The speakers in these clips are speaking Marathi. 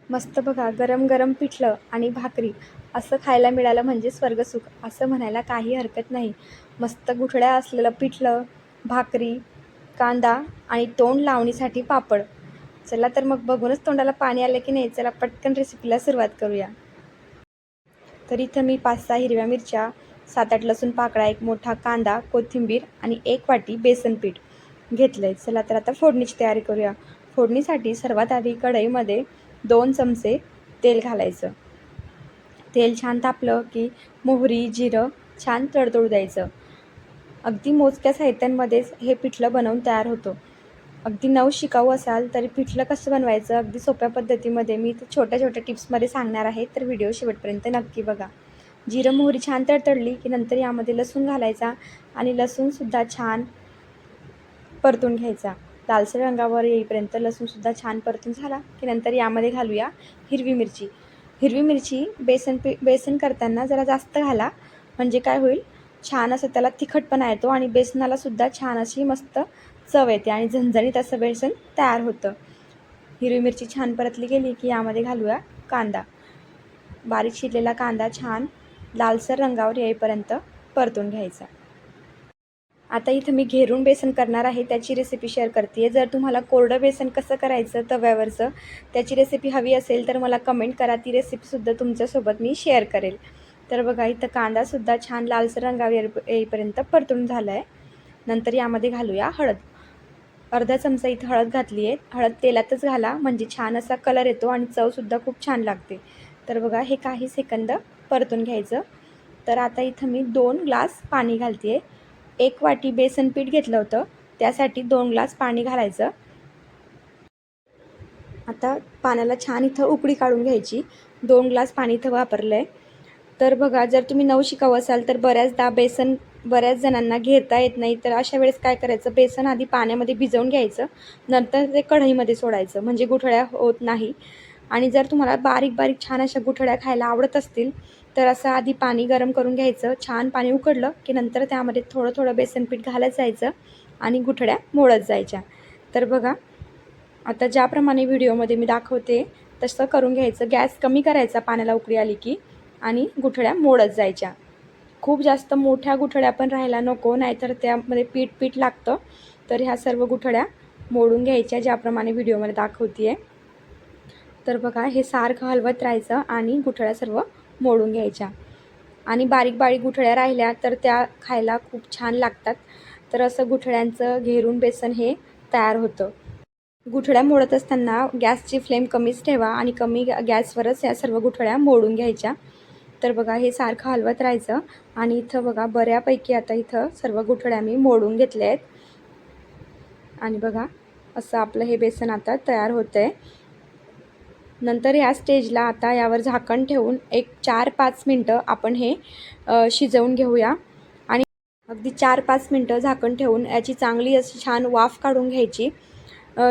मस्त बघा, गरम गरम पिठलं आणि भाकरी असं खायला मिळालं म्हणजे स्वर्गसुख असं म्हणायला काही हरकत नाही. मस्त गुठळ्या असलेलं पिठलं, भाकरी, कांदा आणि तोंड लावणीसाठी पापड. चला तर मग बघूनच तोंडाला पाणी आलं की नाही, चला पटकन रेसिपीला सुरुवात करूया. तर इथं मी 5-6 हिरव्या मिरच्या, 7-8 लसूण पाकळ्या, एक मोठा कांदा, कोथिंबीर आणि 1 वाटी बेसन पीठ घेतलं आहे. चला तर आता फोडणीची तयारी करूया. फोडणीसाठी सर्वात आधी कढईमध्ये 2 चमचे तेल घालायचं. तेल छान तापलं की मोहरी, जिरं छान तडतडू द्यायचं. अगदी मोजक्या साहित्यांमध्येच हे पिठलं बनवून तयार होतं. अगदी शिकाऊ असाल तरी पिठलं कसं बनवायचं अगदी सोप्या पद्धतीमध्ये मी छोट्या छोट्या टिप्समध्ये सांगणार आहे, तर व्हिडिओ शेवटपर्यंत नक्की बघा. जिरं मोहरी छान तडतडली की नंतर यामध्ये लसूण घालायचा आणि लसूणसुद्धा छान परतून घ्यायचा. लालसर रंगावर येईपर्यंत लसूणसुद्धा छान परतून झाला की नंतर यामध्ये घालूया हिरवी मिरची. हिरवी मिरची बेसन करताना जरा जास्त घाला, म्हणजे काय होईल, छान असं त्याला तिखटपणा येतो आणि बेसनालासुद्धा छान अशी मस्त चव येते आणि झणझणीत असं बेसन तयार होतं. हिरवी मिरची छान परतली गेली की यामध्ये घालूया कांदा. बारीक चिरलेला कांदा छान लालसर रंगावर येईपर्यंत परतून घ्यायचा. आता इथं मी घेरून बेसन करणार आहे, त्याची रेसिपी शेअर करते आहे. जर तुम्हाला कोरडं बेसन कसं करायचं तव्यावरचं त्याची रेसिपी हवी असेल तर मला कमेंट करा, ती रेसिपीसुद्धा तुमच्यासोबत मी शेअर करेल. तर बघा इथं कांदासुद्धा छान लालसर रंगावर येईपर्यंत परतून झाला आहे. नंतर यामध्ये घालूया हळद. अर्धा चमचा इथं हळद घातली आहे. हळद तेलातच घाला, म्हणजे छान असा कलर येतो आणि चवसुद्धा खूप छान लागते. तर बघा हे काही सेकंद परतून घ्यायचं. तर आता इथं मी 2 ग्लास पाणी घालते आहे. 1 वाटी बेसन पीठ घेतलं होतं, त्यासाठी 2 ग्लास पाणी घालायचं. आता पाण्याला छान इथं उकळी काढून घ्यायची. 2 ग्लास पाणी इथं वापरलं आहे. तर बघा, जर तुम्ही नवशिकाऊ असाल तर बऱ्याचदा बेसन बऱ्याच जणांना घेता येत नाही, तर अशा वेळेस काय करायचं, बेसन आधी पाण्यामध्ये भिजवून घ्यायचं, नंतर ते कढईमध्ये सोडायचं, म्हणजे गुठळ्या होत नाही. आणि जर तुम्हाला बारीक बारीक छान अशा गुठळ्या खायला आवडत असतील तर असं आधी पाणी गरम करून घ्यायचं. छान पाणी उकळलं की नंतर त्यामध्ये थोडं थोडं बेसन पीठ घालत जायचं आणि गुठळ्या मोडत जायच्या. तर बघा, आता ज्याप्रमाणे व्हिडिओमध्ये मी दाखवते तसं करून घ्यायचं. गॅस कमी करायचा पाण्याला उकळी आली की, आणि गुठळ्या मोडत जायच्या. खूप जास्त मोठ्या गुठळ्या पण राहायला नको, नाहीतर त्यामध्ये पीठ पीठ लागतं. तर ह्या सर्व गुठळ्या मोडून घ्यायच्या ज्याप्रमाणे व्हिडिओमध्ये दाखवते आहे. तर बघा हे सारखं हलवत राहायचं आणि गुठळ्या सर्व मोडून घ्यायच्या. आणि बारीक बारीक गुठळ्या राहिल्या तर त्या खायला खूप छान लागतात. तर असं गुठळ्यांचं घेरून बेसन हे तयार होतं. गुठळ्या मोडत असताना गॅसची फ्लेम कमीच ठेवा आणि कमी गॅसवरच या सर्व गुठळ्या मोडून घ्यायच्या. तर बघा हे सारखं हलवत राहायचं आणि इथं बघा बऱ्यापैकी आता इथं सर्व गुठळ्या मी मोडून घेतल्या आहेत. आणि बघा असं आपलं हे बेसन आता तयार होतं आहे. नंतर या स्टेजला आता यावर झाकण ठेवून एक 4-5 मिनटं आपण हे शिजवून घेऊया. आणि अगदी 4-5 मिनटं झाकण ठेवून याची चांगली अशी छान वाफ काढून घ्यायची.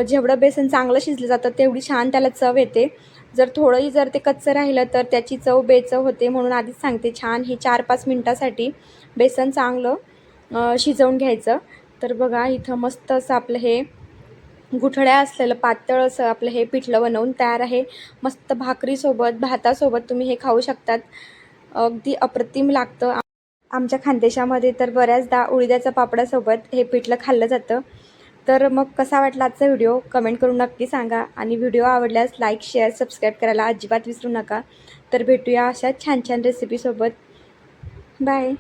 जेवढं बेसन चांगलं शिजलं जातं तेवढी छान त्याला चव येते. जर ते कच्चं राहिलं तर त्याची चव बेचव होते. म्हणून आधीच सांगते, छान हे 4-5 मिनटासाठी बेसन चांगलं शिजवून घ्यायचं. तर बघा इथं मस्त असं आपलं हे गुठळ्या असलेलं पातळ असं आपलं हे पिठलं बनवून तयार आहे. मस्त भाकरीसोबत, भातासोबत तुम्ही हे खाऊ शकतात. अगदी अप्रतिम लागतं. आमच्या खानदेशामध्ये तर बऱ्याचदा उडीदाच्या पापडासोबत हे पिठलं खाल्लं जातं. तर मग कसा वाटला आजचा व्हिडिओ कमेंट करून नक्की सांगा. आणि व्हिडिओ आवडल्यास लाईक, शेअर, सबस्क्राईब करायला अजिबात विसरू नका. तर भेटूया अशा छान छान रेसिपीसोबत. बाय.